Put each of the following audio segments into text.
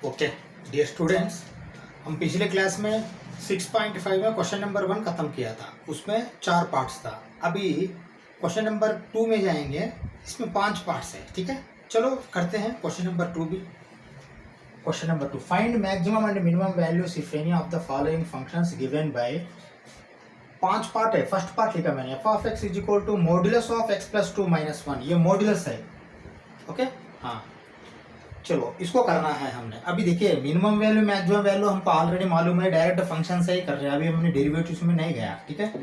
Okay dear students, हम पिछले class में 6.5 में क्वेश्चन नंबर 1 खत्म किया था। उसमें 4 पार्ट्स था। अभी क्वेश्चन नंबर 2 में जाएंगे। इसमें 5 पार्ट्स है। ठीक है, चलो करते हैं क्वेश्चन नंबर 2 भी। Question number 2, find maximum and minimum values if any of the following functions given by. 5 part है। फर्स्ट पार्ट लिखा मैंने, f of x is equal to modulus of x plus 2 minus 1। ये modulus है। Okay हाँ, चलो इसको करना है हमने। अभी देखिए, मिनिमम वैल्यू मैक्सिमम वैल्यू हमको ऑलरेडी मालूम है, डायरेक्ट फंक्शन से ही कर रहे हैं। अभी हमने डेरिवेटिव्स में नहीं गया। ठीक है,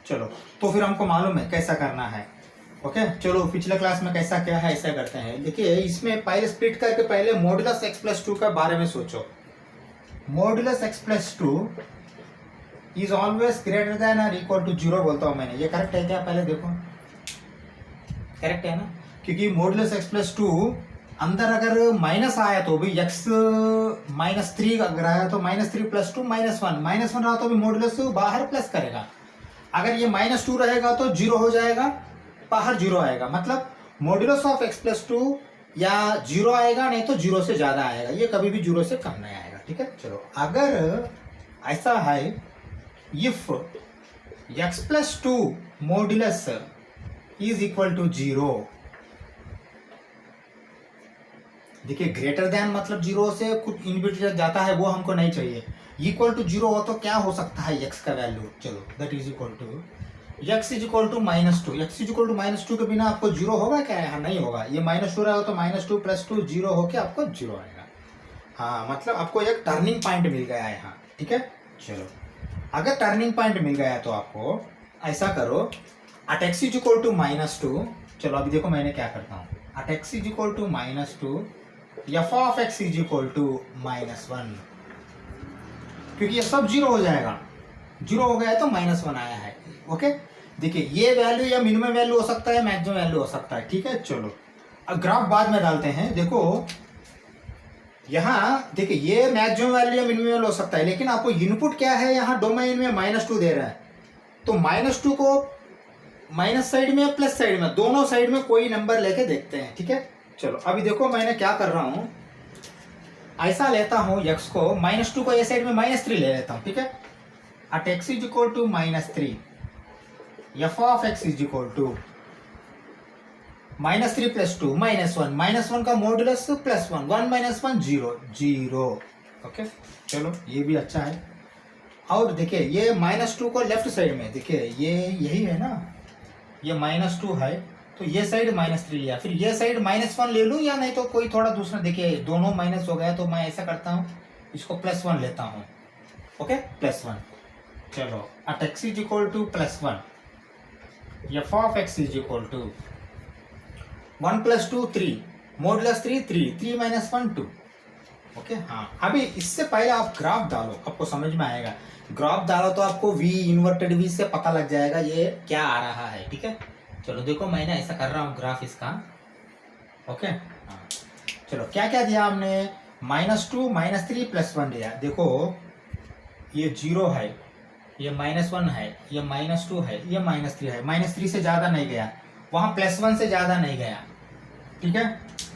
चलो तो फिर हमको मालूम है कैसा करना है। ओके चलो, पिछले क्लास में कैसा क्या है ऐसा करते हैं। देखिए, इसमें पहले स्प्लिट करके पहले मॉड्यूलस एक्स प्लस 2 के बारे में सोचो। Modulus x plus 2 is always greater than और इक्वल टू 0 बोलता हूँ मैंने। ये करेक्ट है क्या? पहले देखो, करेक्ट है ना? क्योंकि मॉड्यूलस एक्स प्लस 2 अंदर अगर माइनस आया तो भी एक्स -3 अगर आया तो -3 प्लस 2 -1 -1 रहा तो भी मॉड्यूलस बाहर प्लस करेगा। अगर ये -2 रहेगा तो 0 हो जाएगा, बाहर 0 आएगा। मतलब मॉड्यूलस ऑफ एक्स प्लस 2 या 0 आएगा, नहीं तो 0 से ज्यादा आएगा। ये कभी भी 0 से कम नहीं आएगा। ठीक है, चलो अगर ऐसा है, if x plus 2 modulus is equal to 0। देखिए, ग्रेटर देन मतलब 0 से कुछ इनबिटवीन जाता है, वो हमको नहीं चाहिए। इक्वल टू 0 हो तो क्या हो सकता है एक्स का वैल्यू? चलो, that is equal to x is equal to -2। X is equal to -2 के बिना आपको 0 होगा क्या? यहाँ नहीं होगा। ये -2 रहा हो तो -2 प्लस 2 0 होके आपको 0 आएगा। हाँ, मतलब आपको एक टर्निंग पॉइंट मिल गया है यहाँ। ठीक है, चलो अगर टर्निंग पॉइंट मिल गया तो आपको ऐसा करो, at x is equal to -2। चलो अभी देखो मैं क्या करता हूँ। At x is equal to -2 f of x is equal to -1, क्योंकि ये सब 0 हो जाएगा। 0 हो गया है तो -1 आया है। ओके, देखिए ये वैल्यू या मिनिमम वैल्यू हो सकता है, मैक्सिमम वैल्यू हो सकता है। ठीक है, चलो अब ग्राफ बाद में डालते हैं। देखो यहाँ, देखिए ये मैक्सिमम वैल्यू या मिनिमम वैल्यू हो सकता है, लेकिन आपको इनपुट क्या है यहाँ डोमेन में -2 दे रहा है। तो -2 को माइनस साइड में या प्लस साइड में, दोनों साइड में कोई नंबर लेके देखते हैं। ठीक है, चलो अभी देखो मैंने क्या कर रहा हूं, ऐसा लेता हूं x को, -2 को ये साइड में -3 ले लेता हूं। ठीक है, at x is equal to -3 f of x is equal to -3 plus 2 -1 -1 का मॉड्यूलस +1 1 -1 0 0। ओके चलो, ये भी अच्छा है। और देखिए ये -2 को लेफ्ट साइड में, देखिए ये यही है ना, ये -2 है तो ये साइड -3 लिया, फिर ये साइड -1 ले लूं या नहीं तो कोई थोड़ा दूसरा। देखिए दोनों माइनस हो गया तो मैं ऐसा करता हूँ, इसको +1 लेता हूँ। ओके +1, चलो at x is equal to +1 f of x is equal to 1 + 2 3 modulus 3 3 -1 2। Okay हाँ, अभी इससे पहले आप ग्राफ डालो, आपको समझ में आएगा। ग्राफ डालो तो आपको v इन्वर्टेड v से पता लग जाएगा ये क्या आ रहा है। ठीक है, चलो देखो मैंने ऐसा कर रहा हूँ ग्राफ इसका। ओके हाँ, चलो क्या क्या दिया हमने, -2 -3 +1 दिया। देखो ये 0 है, ये -1 है, ये -2 है, ये -3 है। -3 से ज्यादा नहीं गया, वहां +1 से ज्यादा नहीं गया। ठीक है,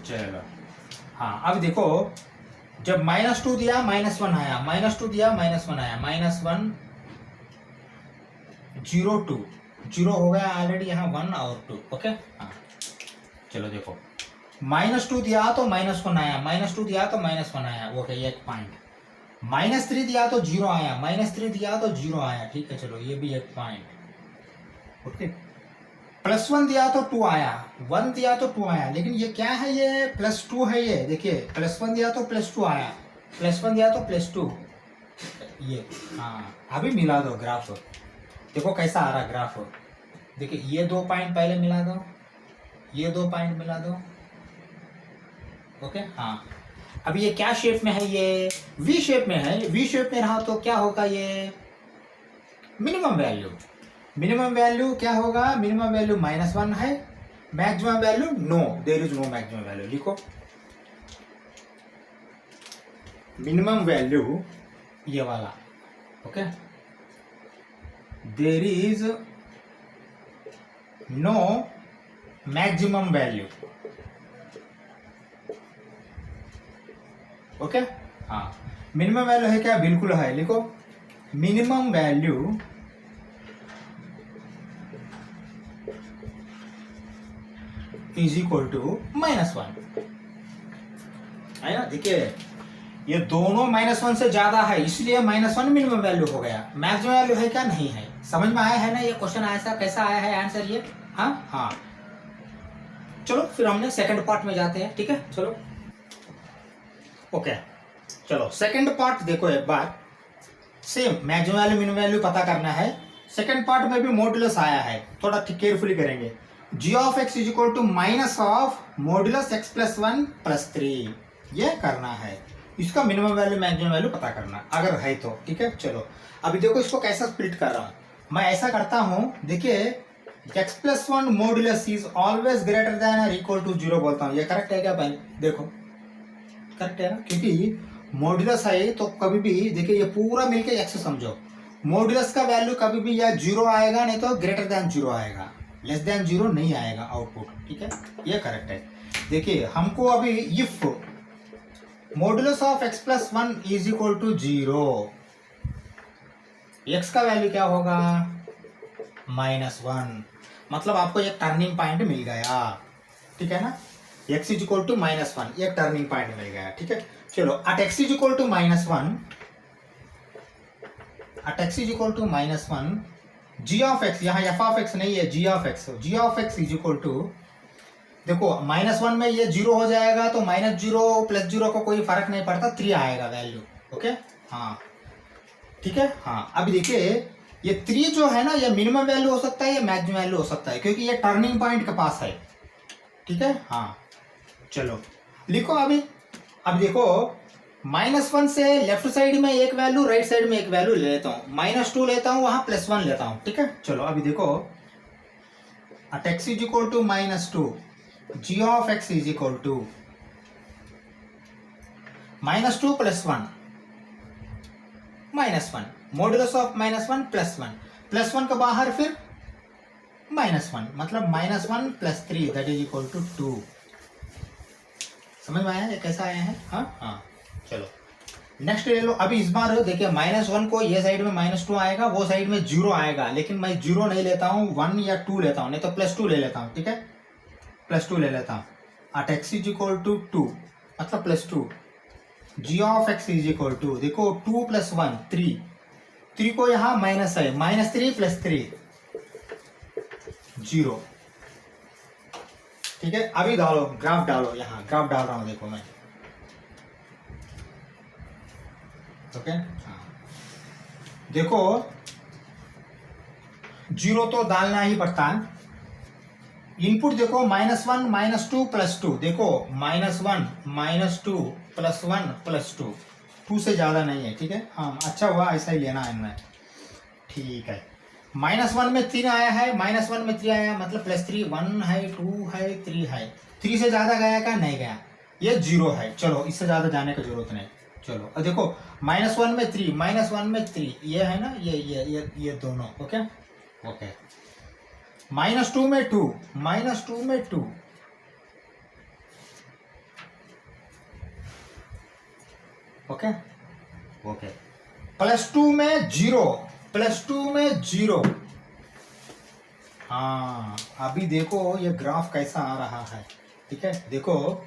चलो हाँ अब देखो, जब -2 दिया -1 आया, -2 दिया -1 आया, -1 0 2 0 हो गया ऑलरेडी यहाँ 1 और 2। ओके हाँ, चलो देखो -2 दिया तो -1 आया, -2 दिया तो -1 आया, वो है एक पॉइंट। -3 दिया तो 0 आया, -3 दिया तो 0 आया। ठीक है, चलो ये भी एक पॉइंट। ओके, +1 दिया तो 2 आया, 1 दिया तो 2 आया, लेकिन ये क्या है, ये +2 है। ये देखिए +1 दिया तो +2 आया, +1 दिया तो +2। ये हाँ, अभी मिला दो ग्राफ, देखो कैसा आ रहा ग्राफ। देखिए ये 2 पॉइंट पहले मिला दो, ये 2 पॉइंट मिला दो। ओके हाँ, अभी ये क्या शेप में है, ये वी शेप में है। वी शेप में रहा तो क्या होगा, ये मिनिमम वैल्यू। मिनिमम वैल्यू क्या होगा, मिनिमम वैल्यू -1 है, maximum value no, there is no maximum value. लिखो मिनिमम वैल्यू ये वाला। Okay, there is no maximum value. Okay हाँ, मिनिमम वैल्यू है क्या, बिल्कुल है, लिखो minimum value is equal to -1 है ना। देखिए ये दोनों -1 से ज्यादा है, इसलिए -1 मिनिमम वैल्यू हो गया। मैक्सिमम वैल्यू है क्या, नहीं है। समझ में आया है ना ये क्वेश्चन ऐसा कैसा आया है आंसर ये। हाँ हाँ, चलो फिर हमने सेकंड पार्ट में जाते हैं, ठीक है। चलो ओके, चलो सेकंड पार्ट देखो एक बार। Same maximum value minimum value पता करना है। सेकंड पार्ट में भी मॉड्यूलस आया है, थोड़ा केयरफुली करेंगे। g of x is equal to minus of modulus x plus 1 plus 3, ये करना है। इसका मिनिमम वैल्यू मैक्सिमम वैल्यू पता करना अगर है तो, ठीक है। चलो अभी देखो इसको कैसा स्प्लिट कर रहा हूं मैं, ऐसा करता हूं। देखिए x plus 1 modulus is always greater than और इक्वल टू 0 बोलता हूं, ये करेक्ट है क्या भाई, देखो करेक्ट है ना, क्योंकि मॉड्यूलस है तो कभी भी देखिए ये पूरा मिलके x समझो, मॉड्यूलस का वैल्यू कभी भी या 0 आएगा नहीं तो ग्रेटर देन 0 आएगा, लेस देन 0 नहीं आएगा आउटपुट, ठीक है, ये करेक्ट है। देखिए हमको अभी if modulus of x plus 1 is equal to 0, x का वैल्यू क्या होगा, -1, मतलब आपको एक टर्निंग पॉइंट मिल गया, ठीक है ना। x इज इक्वल टू -1, एक टर्निंग पॉइंट मिल गया, ठीक है। चलो at x is equal to -1, at x is equal to -1, g of x, यहाँ f ऑफ x नहीं है, g of x is equal to, देखो -1 में ये 0 हो जाएगा तो -0 प्लस 0 को कोई फर्क नहीं पड़ता, 3 आएगा वैल्यू, ओके हाँ ठीक है। हाँ अभी देखिए ये 3 जो है ना, ये मिनिमम वैल्यू हो सकता है, ये मैक्सिमम वैल्यू हो सकता है, क्योंकि ये टर्निंग पॉइंट के पास है, ठीक है। हाँ चलो लिखो अभी। अब देखो -1 से लेफ्ट साइड में एक वैल्यू, राइट साइड में एक वैल्यू ले लेता हूँ, -2 लेता हूँ, वहां +1 लेता हूँ, ठीक है। चलो अभी देखो at x is equal to -2, g of x is equal to -2 plus 1, -1, modulus of -1 plus 1 के बाहर फिर -1, मतलब -1 plus 3 that is equal to 2। समझ में आया ये कैसा आया है। हाँ हाँ चलो नेक्स्ट ले लो। अभी इस बार देखिए -1 को ये साइड में -2 आएगा, वो साइड में 0 आएगा, लेकिन मैं 0 नहीं लेता हूँ, 1 या 2 लेता हूँ, नहीं तो +2 ले लेता हूँ, ठीक है, +2 ले लेता हूँ। at x is equal to 2, मतलब +2, g of x is equal to, देखो 2 + 1 3 को यहाँ माइनस है, -3 + 3 0, ठीक है। अभी डालो ग्राफ, डालो यहाँ ग्राफ डाल रहा हूँ, देखो मैं, ओके हाँ देखो 0 तो डालना ही पड़ता है। इनपुट देखो -1 -2 + 2, देखो -1 -2 + 1 + 2, 2 से ज्यादा नहीं है, ठीक है। हाँ अच्छा हुआ ऐसा ही लेना है मैं, ठीक है। -1 में 3 आया है, -1 में 3 आया, मतलब +3, 1 है, 2 है, 3 है, 3 से ज्यादा गया क्या, नहीं गया, ये 0 है। चलो इससे ज्यादा जाने की जरूरत नहीं। चलो अब देखो -1 में 3, -1 में 3, ये है ना, ये दोनों, ओके ओके। -2 में 2, -2 में 2, ओके ओके, +2 में 0, +2 में 0। हाँ अभी देखो ये ग्राफ कैसा आ रहा है, ठीक है। देखो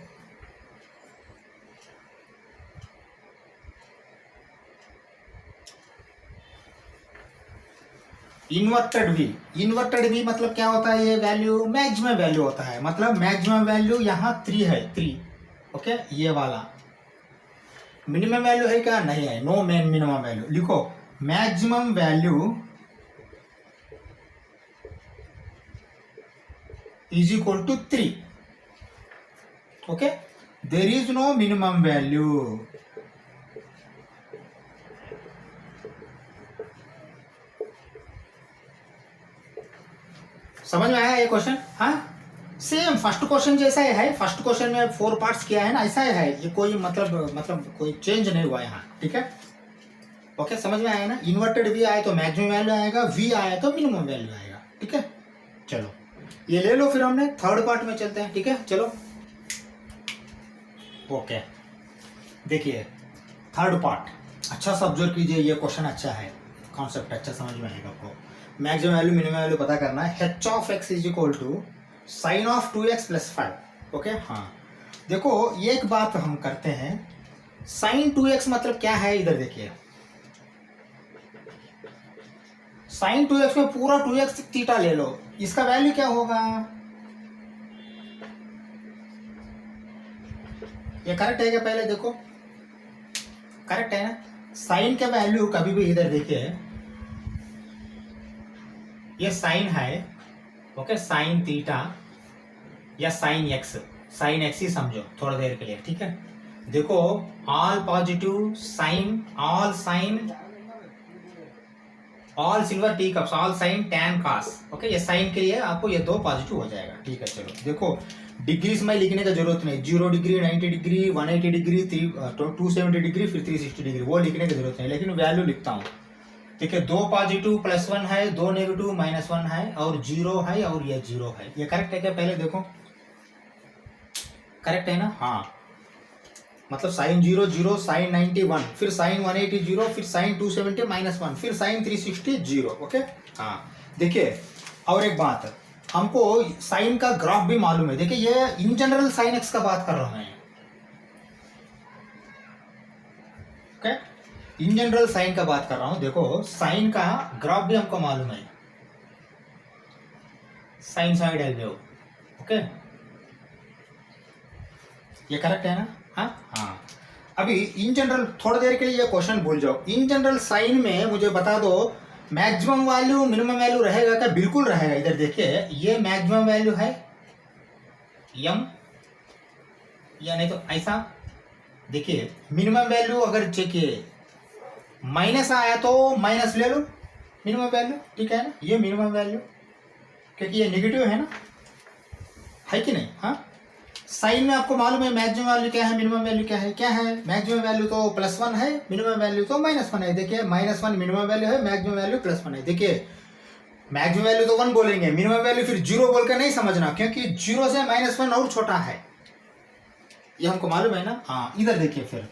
इन्वर्टेड भी मतलब क्या होता है, ये वैल्यू मैक्सिमम वैल्यू होता है, मतलब मैक्सिमम वैल्यू यहाँ 3 है, 3, ओके। ये वाला मिनिमम वैल्यू है क्या, नहीं है, नो मिनिमम वैल्यू। लिखो maximum value is equal to 3, okay, there is no minimum value. समझ में आया ये क्वेश्चन। हाँ सेम फर्स्ट क्वेश्चन जैसा ही है, फर्स्ट क्वेश्चन में 4 पार्ट्स किया है ना, ऐसा ही है, ये कोई मतलब कोई चेंज नहीं हुआ यहाँ, ठीक है ओके। समझ में आया ना, इन्वर्टेड वी आए तो मैक्सिमम वैल्यू आएगा, वी आया तो मिनिमम वैल्यू आएगा, ठीक है। चलो ये ले लो, फिर हमने थर्ड पार्ट में चलते हैं, ठीक है। चलो ओके देखिए थर्ड पार्ट अच्छा से ऑब्जर्व कीजिए, ये क्वेश्चन अच्छा है, कॉन्सेप्ट अच्छा समझ में आएगा आपको। मैक्सिमम वैल्यू मिनिमम वैल्यू पता करना है। H of x is equal to sine of 2x plus 5। Okay, हाँ देखो एक बात हम करते हैं, साइन 2x मतलब क्या है, इधर देखिए साइन 2x में पूरा 2x थीटा ले लो, इसका वैल्यू क्या होगा, ये करेक्ट है क्या, पहले देखो करेक्ट है ना। साइन का वैल्यू कभी भी इधर देखिए, ये साइन है, ओके साइन थीटा या साइन एक्स, साइन एक्स ही समझो थोड़ा देर के लिए, ठीक है। देखो all positive sine, all sine, all silver tea cups, all sine tan cos, okay ये साइन के लिए आपको ये दो पॉजिटिव हो जाएगा, ठीक है। चलो देखो डिग्रीज में लिखने का जरूरत नहीं, 0 डिग्री, 90 डिग्री, 180 डिग्री, 270 डिग्री, फिर 360 डिग्री, वो लिखने की जरूरत नहीं, लेकिन वैल्यू लिखता हूँ। देखिए दो पॉजिटिव +1 है, दो नेगेटिव -1 है, और 0 है, और ये 0 है, ये करेक्ट है क्या, पहले देखो करेक्ट है ना। हाँ मतलब साइन 0 0, साइन 90 1, फिर साइन 180 0, फिर साइन 270 -1, फिर साइन 360 0। ओके हाँ देखिए, और एक बात, हमको साइन का ग्राफ भी मालूम है। देखिए ये इन जनरल साइन एक्स का बात कर रहा हूं मैं, ओके इन जनरल साइन का बात कर रहा हूं। देखो साइन का ग्राफ भी हमको मालूम है, साइनसॉइडल वेव, ओके ये करेक्ट है ना। हाँ अभी इन जनरल थोड़ी देर के लिए ये क्वेश्चन भूल जाओ, इन जनरल साइन में मुझे बता दो मैक्सिमम वैल्यू मिनिमम वैल्यू रहेगा क्या, बिल्कुल रहेगा। इधर देखिए ये मैक्सिमम वैल्यू है m, या नहीं तो ऐसा देखिए मिनिमम वैल्यू अगर चेकिए माइनस आया तो माइनस ले लो मिनिमम वैल्यू, ठीक है ना, ये मिनिमम वैल्यू क्योंकि ये नेगेटिव है ना, है कि नहीं। हाँ साइन में आपको मालूम है मैक्सिमम वैल्यू क्या है, मिनिमम वैल्यू क्या है, क्या है मैक्सिमम वैल्यू तो +1 है, मिनिमम वैल्यू तो -1 है। देखिए -1 मिनिमम वैल्यू है, मैक्सिमम वैल्यू +1 है। देखिए मैक्सिमम वैल्यू तो 1 बोलेंगे, मिनिमम वैल्यू फिर 0 बोलकर नहीं समझना, क्योंकि 0 से -1 और छोटा है, ये हमको मालूम है ना। हाँ इधर देखिए फिर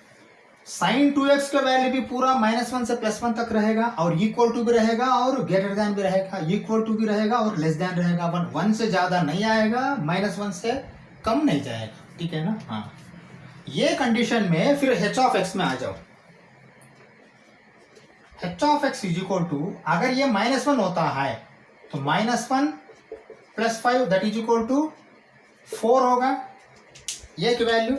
साइन 2x का वैल्यू भी पूरा -1 से +1 तक रहेगा, और इक्वल टू भी रहेगा, और ग्रेटर देन भी रहेगा, इक्वल टू भी रहेगा, और लेस देन रहेगा। 1 से ज्यादा नहीं आएगा, -1 से कम नहीं जाएगा, ठीक है ना। हाँ ये कंडीशन में फिर h ऑफ x में आ जाओ। h of x is equal to, अगर ये -1 होता है तो -1 + 5 दैट इज इक्वल टू 4 होगा, एक वैल्यू।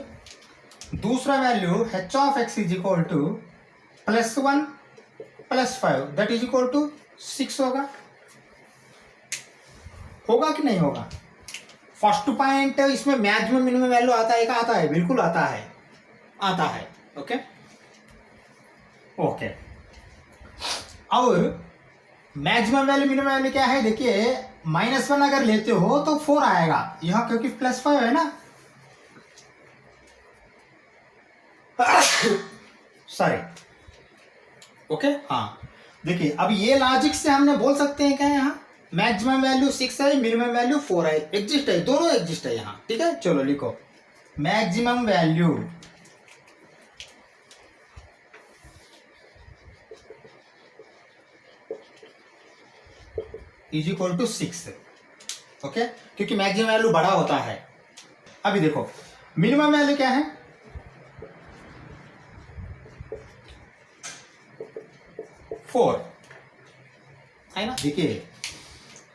दूसरा value h of x is equal to +1 + 5 that is equal to 6 होगा, होगा कि नहीं होगा। फर्स्ट पॉइंट इसमें मैक्सिमम मिनिमम वैल्यू आता है, आता है, बिल्कुल आता है, आता है, ओके ओके। और मैक्सिमम वैल्यू मिनिमम वैल्यू क्या है, देखिए -1 अगर लेते हो तो 4 आएगा यहां, क्योंकि +5 है ना, सॉरी ओके। हाँ देखिए अब ये लॉजिक से हमने बोल सकते हैं क्या, यहाँ मैक्सिमम वैल्यू 6 है, मिनिमम वैल्यू 4 है, एग्जिस्ट है, दोनों एग्जिस्ट है यहाँ, ठीक है। चलो लिखो maximum value is equal to 6, okay क्योंकि मैक्सिमम वैल्यू बड़ा होता है। अभी देखो मिनिमम वैल्यू क्या है, फोर है ना। देखिए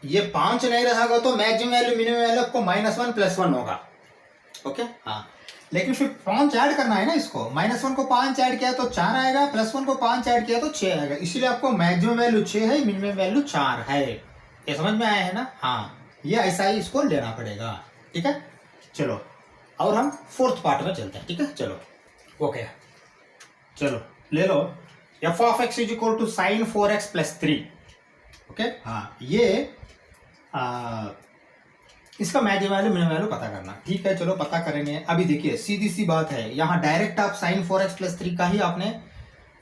ये 5 नहीं रहेगा तो मैक्सिमम वैल्यू मिनिमम वैल्यू आपको -1 + 1 होगा, ओके हाँ। लेकिन फिर 5 ऐड करना है ना, इसको -1 को 5 ऐड किया तो 4 आएगा, +1 को 5 ऐड किया तो 6 आएगा, इसीलिए आपको मैक्सिमम वैल्यू 6 है, मिनिमम वैल्यू 4 है। ये समझ में आया है ना। हाँ ये ऐसा ही इसको लेना पड़ेगा, ठीक है। चलो और हम 4th पार्ट में चलते हैं, ठीक है। चलो ओके चलो ले लो f of x is equal to sine 4x + 3, okay हाँ ये इसका मैक्सिमम वैल्यू मिनिमम वैल्यू पता करना, ठीक है। चलो पता करेंगे। अभी देखिए सीधी सी बात है, यहाँ डायरेक्ट आप साइन 4x + 3 का ही आपने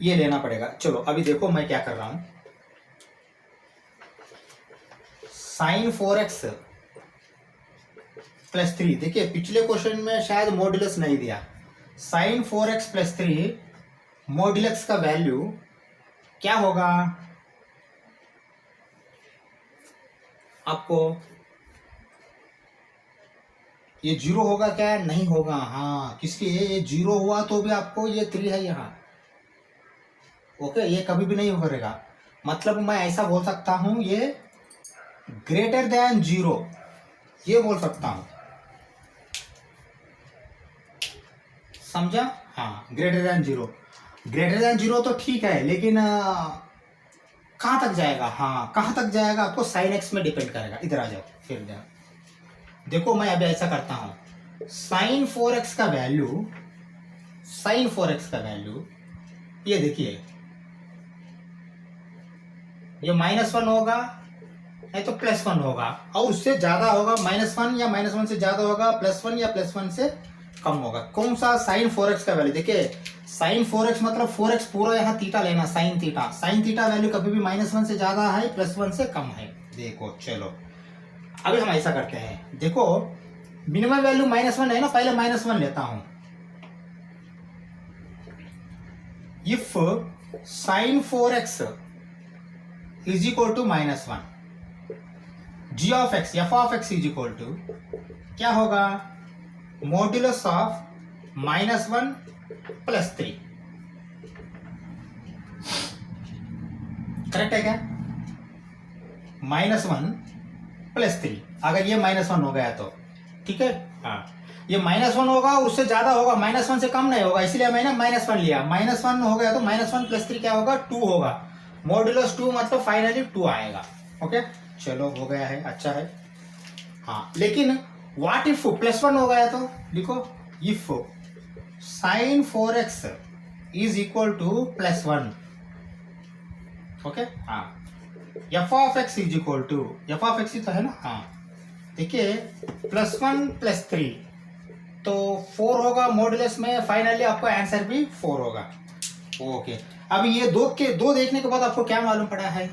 ये लेना पड़ेगा। चलो अभी देखो मैं क्या कर रहा हूं, साइन 4x + 3, देखिए पिछले क्वेश्चन में शायद मॉड्यूलस नहीं दिया, साइन 4x + 3 मॉड्यूल एक्स का वैल्यू क्या होगा आपको, ये 0 होगा क्या, नहीं होगा। हाँ, किसके ये 0 हुआ तो भी आपको ये 3 है यहाँ। ओके, ये कभी भी नहीं करेगा। मतलब मैं ऐसा बोल सकता हूँ ये ग्रेटर देन 0, ये बोल सकता हूँ, समझा। हाँ, ग्रेटर देन 0, ग्रेटर देन 0 तो ठीक है, लेकिन कहाँ तक जाएगा। हाँ, कहाँ तक जाएगा आपको साइन एक्स में डिपेंड करेगा। इधर आ जाओ फिर देखो, मैं अभी ऐसा करता हूँ, साइन 4x का वैल्यू, साइन 4x का वैल्यू ये देखिए, ये -1 होगा नहीं तो +1 होगा, और उससे ज्यादा होगा -1 या -1 से ज्यादा होगा +1 या +1 से कम होगा। कौन सा, साइन 4x का वैल्यू। देखिए साइन 4x मतलब 4x पूरा यहाँ थीटा लेना, sine theta. Sine theta value कभी भी -1 से ज्यादा है, +1 से कम है। देखो चलो अभी हम ऐसा करते हैं, देखो मिनिमम वैल्यू -1 है ना, पहले -1 लेता हूं। If sine 4x is equal to -1, g of x, f of x is equal to क्या होगा, मॉड्यूलस ऑफ -1 + 3। करेक्ट है क्या, -1 + 3। अगर ये -1 हो गया तो ठीक है। हाँ, ये -1 होगा, उससे ज्यादा होगा, -1 से कम नहीं होगा, इसलिए मैंने -1 लिया। -1 हो गया तो -1 + 3 क्या होगा, 2 होगा। मॉड्यूलस 2 मतलब फाइनली 2 आएगा। ओके चलो, हो गया है, अच्छा है। हाँ, लेकिन व्हाट इफ +1 हो गया तो लिखो, if sine 4x is equal to +1। Okay, हाँ, f of x is equal to, f of x ही तो है ना। हाँ, देखिए +1 + 3 तो 4 होगा मॉड्यूलस में, फाइनली आपको आंसर भी 4 होगा। ओके, अब ये दो देखने के बाद आपको क्या मालूम पड़ा है,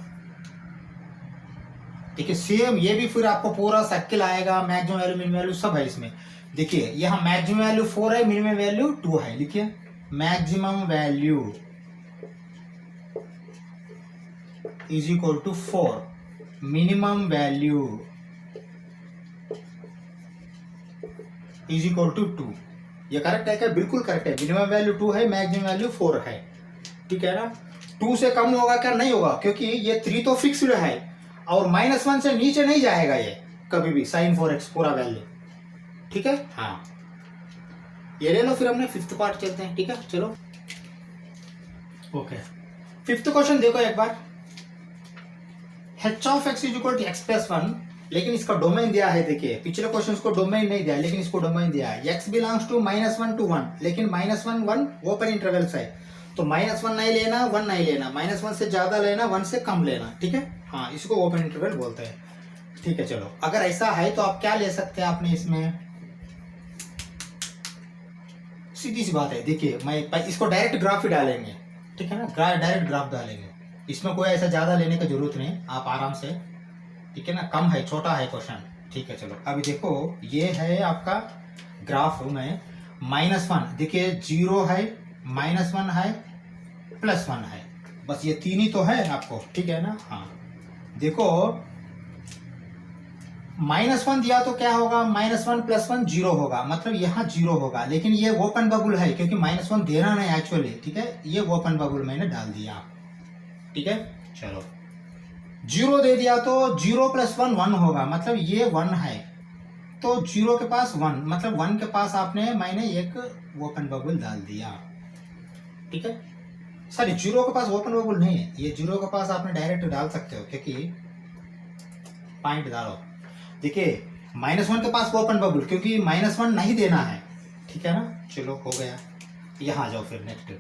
देखिए सेम ये भी फिर आपको पूरा सर्किल आएगा, मैक्सिमम वैल्यू मिनिमम वैल्यू सब है इसमें। देखिए यहाँ मैक्सिमम वैल्यू 4 है, मिनिमम वैल्यू 2 है। लिखिए maximum value is equal to 4, minimum value is equal to 2। ये करेक्ट है क्या, बिल्कुल करेक्ट है। मिनिमम वैल्यू 2 है, मैक्सिमम वैल्यू 4 है, ठीक है ना। 2 से कम होगा क्या, नहीं होगा, क्योंकि ये 3 तो फिक्स्ड है, और -1 से नीचे नहीं जाएगा ये कभी भी, साइन 4x पूरा वैल्यू, ठीक है। हाँ, ये ले लो, फिर हमने 5th पार्ट चलते हैं, ठीक है चलो। ओके, 5th क्वेश्चन देखो एक बार, h of x is equal to x + 1, लेकिन इसका डोमेन दिया है। देखिए पिछले क्वेश्चन को डोमेन नहीं दिया, लेकिन इसको डोमेन दिया है। x बिलोंग्स टू -1 to 1, लेकिन -1 1 ओपन इंटरवल्स है, तो -1 नहीं लेना, 1 नहीं लेना, -1 से ज्यादा लेना, 1 से कम लेना, ठीक है। हाँ, इसको ओपन इंटरवल बोलते हैं, ठीक है चलो। अगर ऐसा है तो आप क्या ले सकते हैं आपने इसमें, सीधी सी बात है। देखिए मैं इसको डायरेक्ट ग्राफ ही डालेंगे, ठीक है ना, डायरेक्ट ग्राफ डालेंगे, इसमें कोई ऐसा ज्यादा लेने की जरूरत नहीं, आप आराम से, ठीक है ना, कम है, छोटा है क्वेश्चन, ठीक है चलो। अभी देखो ये है आपका ग्राफ में -1, देखिए 0 है, -1 है, +1 है, बस ये 3 ही तो है आपको, ठीक है ना। हाँ, देखो -1 दिया तो क्या होगा, -1 + 1 0 होगा, मतलब यहाँ 0 होगा, लेकिन ये ओपन बबल है, क्योंकि -1 देना नहीं एक्चुअली, ठीक है, ये ओपन बबल मैंने डाल दिया, ठीक है चलो। 0 दे दिया तो 0 + 1 1 होगा, मतलब ये 1 है, तो 0 के पास 1, मतलब 1 के पास आपने, मैंने एक ओपन बबल डाल दिया, ठीक है। सॉरी, 0 के पास ओपन बबल नहीं है, ये 0 के पास आपने डायरेक्ट डाल सकते हो, क्योंकि पॉइंट डालो। देखिए -1 के पास ओपन बबल, क्योंकि -1 नहीं देना है, ठीक है ना। चलो हो गया, यहाँ आ जाओ फिर नेक्स्ट,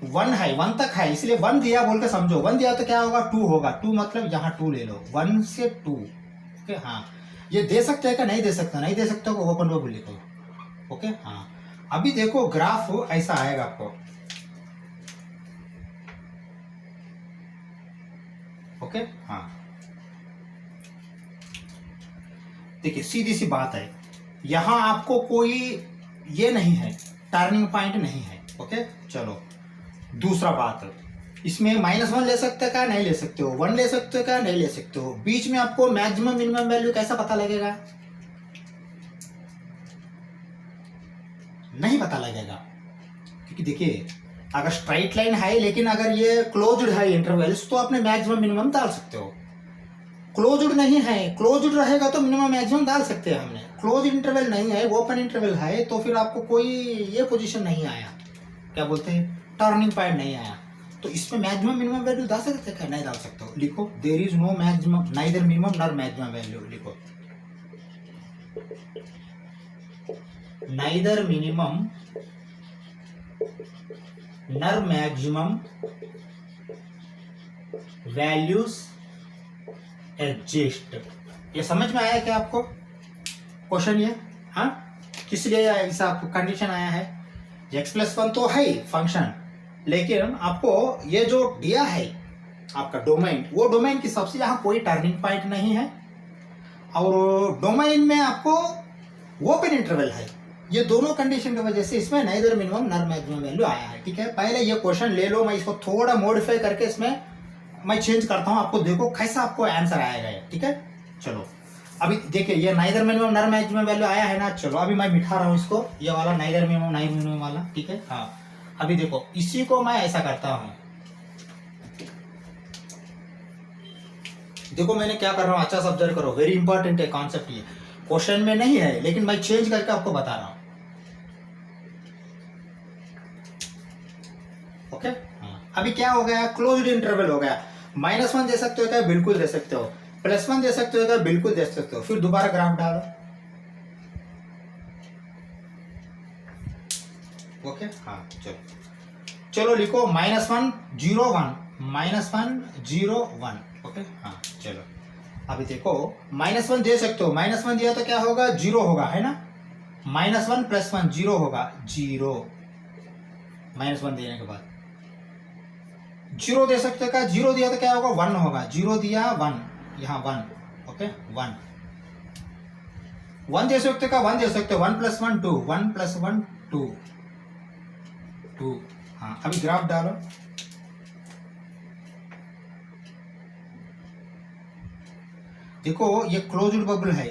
1 है, 1 तक है, इसलिए 1 दिया बोल के समझो। 1 दिया तो क्या होगा, 2 होगा, 2 मतलब यहाँ 2 ले लो, 1 से 2, ओके। हाँ, ये दे सकते हैं क्या, नहीं दे सकता, नहीं दे सकते हो ओपन बबल लिखो, ओके। हाँ, अभी देखो ग्राफ ऐसा आएगा आपको, ओके। हाँ, देखिए सीधी सी बात है, यहां आपको कोई ये नहीं है, टर्निंग पॉइंट नहीं है, ओके चलो। दूसरा बात, इसमें -1 ले सकते हो क्या, नहीं ले सकते हो, 1 ले सकते हो क्या, नहीं ले सकते हो। बीच में आपको मैक्सिमम मिनिमम वैल्यू कैसा पता लगेगा, नहीं पता लगेगा, क्योंकि देखिए अगर स्ट्राइट लाइन है लेकिन अगर ये क्लोज्ड है इंटरवल्स तो आपने मैक्सिमम मिनिमम डाल सकते हो। क्लोज्ड नहीं है, क्लोज्ड रहेगा तो मिनिमम मैक्सिमम डाल सकते हैं हमने। क्लोज इंटरवल नहीं है, ओपन इंटरवल है, तो फिर आपको कोई ये पोजीशन नहीं आया, क्या बोलते हैं, टर्निंग पॉइंट नहीं आया, तो इसमें मैक्सिमम मिनिमम वैल्यू डाल सकते हैं, नहीं डाल सकते हो। लिखो there is no maximum, neither minimum nor maximum value. लिखो neither minimum nor maximum values exist. ये समझ में आया क्या आपको क्वेश्चन ये, हाँ, किस लिए ऐसा कंडीशन आया है। x+1 तो है फंक्शन, लेकिन आपको ये जो दिया है आपका डोमेन, वो डोमेन के हिसाब से यहाँ कोई टर्निंग पॉइंट नहीं है, और डोमेन में आपको ओपन इंटरवल है। ये दोनों कंडीशन की वजह से इसमें neither minimum nor maximum value आया है। ठीक है, पहले ये क्वेश्चन ले लो, मैं इसको थोड़ा मॉडिफाई करके इसमें मैं चेंज करता हूँ, आपको देखो कैसा आपको आंसर आएगा ये। ठीक है, चलो अभी देखिए ये neither minimum nor maximum value आया है ना। चलो अभी मैं मिठा रहा हूँ इसको, ये वाला नाइदर मिनिमम नाइदर मिनिमम वाला। ठीक है, हाँ, अभी देखो इसी को मैं ऐसा करता हूँ, देखो मैंने क्या कर रहा हूँ, अच्छा ऑब्जर्व करो, वेरी इंपॉर्टेंट है कॉन्सेप्ट, ये क्वेश्चन में नहीं है लेकिन मैं चेंज करके आपको बता रहा हूँ। ओके, अभी क्या हो गया, क्लोज्ड इंटरवल हो गया। -1 दे सकते हो क्या, बिल्कुल दे सकते हो। +1 दे सकते हो क्या, बिल्कुल दे सकते हो। फिर दोबारा ग्राफ डालो। ओके, हाँ, चलो लिखो -1 0 1 -1 0 1। ओके, हाँ, चलो अभी देखो -1 दे सकते हो, -1 दिया तो क्या होगा, 0 होगा, है ना। -1 + 1 0 होगा, 0 -1 देने के बाद 0 दे सकते हो क्या, 0 दिया तो क्या होगा, 1 होगा, 0 दिया 1, यहाँ 1। ओके, 1 दे सकते हो क्या, 1 दे सकते हो, 1 + 1 2, 1 + 1 2 2। हाँ, अभी ग्राफ डालो। देखो ये क्लोज्ड बबल है।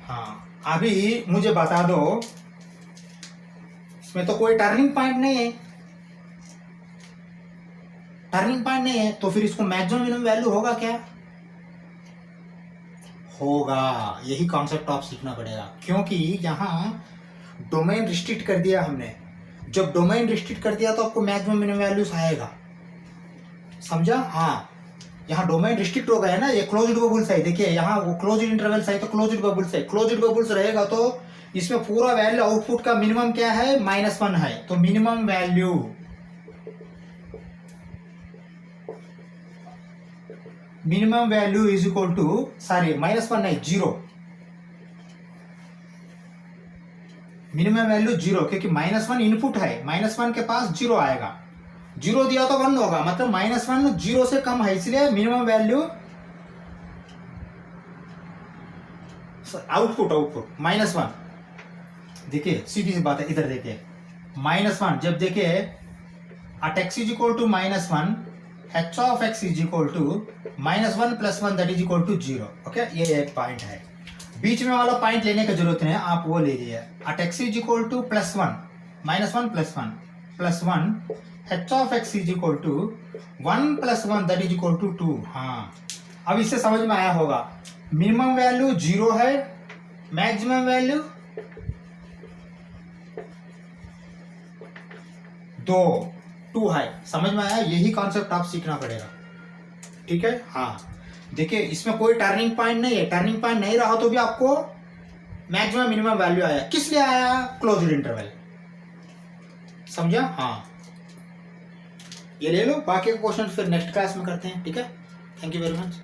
हाँ, अभी मुझे बता दो, इसमें तो कोई टर्निंग पॉइंट नहीं है, टर्निंग पॉइंट नहीं है, तो फिर इसको मैक्सिमम मिनिमम वैल्यू होगा क्या, होगा। यही कॉन्सेप्ट आप सीखना पड़ेगा, क्योंकि यहाँ डोमेन रिस्ट्रिक्ट कर दिया हमने। जब डोमेन रिस्ट्रिक्ट कर दिया तो आपको मैक्सिमम मिनिमम वैल्यूज आएगा, समझा। हाँ, यहाँ डोमेन रिस्ट्रिक्ट हो गया है ना, ये क्लोज्ड बबल्स है। देखिए यहाँ वो क्लोज्ड इंटरवल्स है तो क्लोज्ड बबल्स है, क्लोज्ड बबल्स रहेगा तो इसमें पूरा वैल्यू आउटपुट का मिनिमम क्या है, -1 है, तो minimum value is equal to, sorry -1 नहीं, 0, मिनिमम वैल्यू 0, क्योंकि -1 इनपुट है, -1 के पास 0 आएगा, 0 दिया तो 1 होगा, मतलब -1 0 से कम है, इसलिए मिनिमम वैल्यू आउटपुट -1। देखिए सीधी सी बात है, इधर देखिए -1 जब देखिए x is equal to -1, h of x is equal to -1 + 1 that is equal to 0। Okay, ये एक पॉइंट है, बीच में वाला पॉइंट लेने की जरूरत नहीं है, आप वो ले लीजिए। x is equal to +1 -1 + 1 + 1 h of x is equal to 1 + 1 that is equal to 2। हाँ, अब इससे समझ में आया होगा, मिनिमम वैल्यू 0 है, मैक्सिमम वैल्यू 2 है, समझ में आया। यही कॉन्सेप्ट आप सीखना पड़ेगा, ठीक है। हाँ, देखिए इसमें कोई टर्निंग पॉइंट नहीं है, टर्निंग पॉइंट नहीं रहा तो भी आपको मैक्सिमम मिनिमम वैल्यू आया, किस लिए आया, क्लोज्ड इंटरवल, समझा। हाँ, ये ले लो, बाकी के क्वेश्चन फिर नेक्स्ट क्लास में करते हैं, ठीक है। Thank you very much.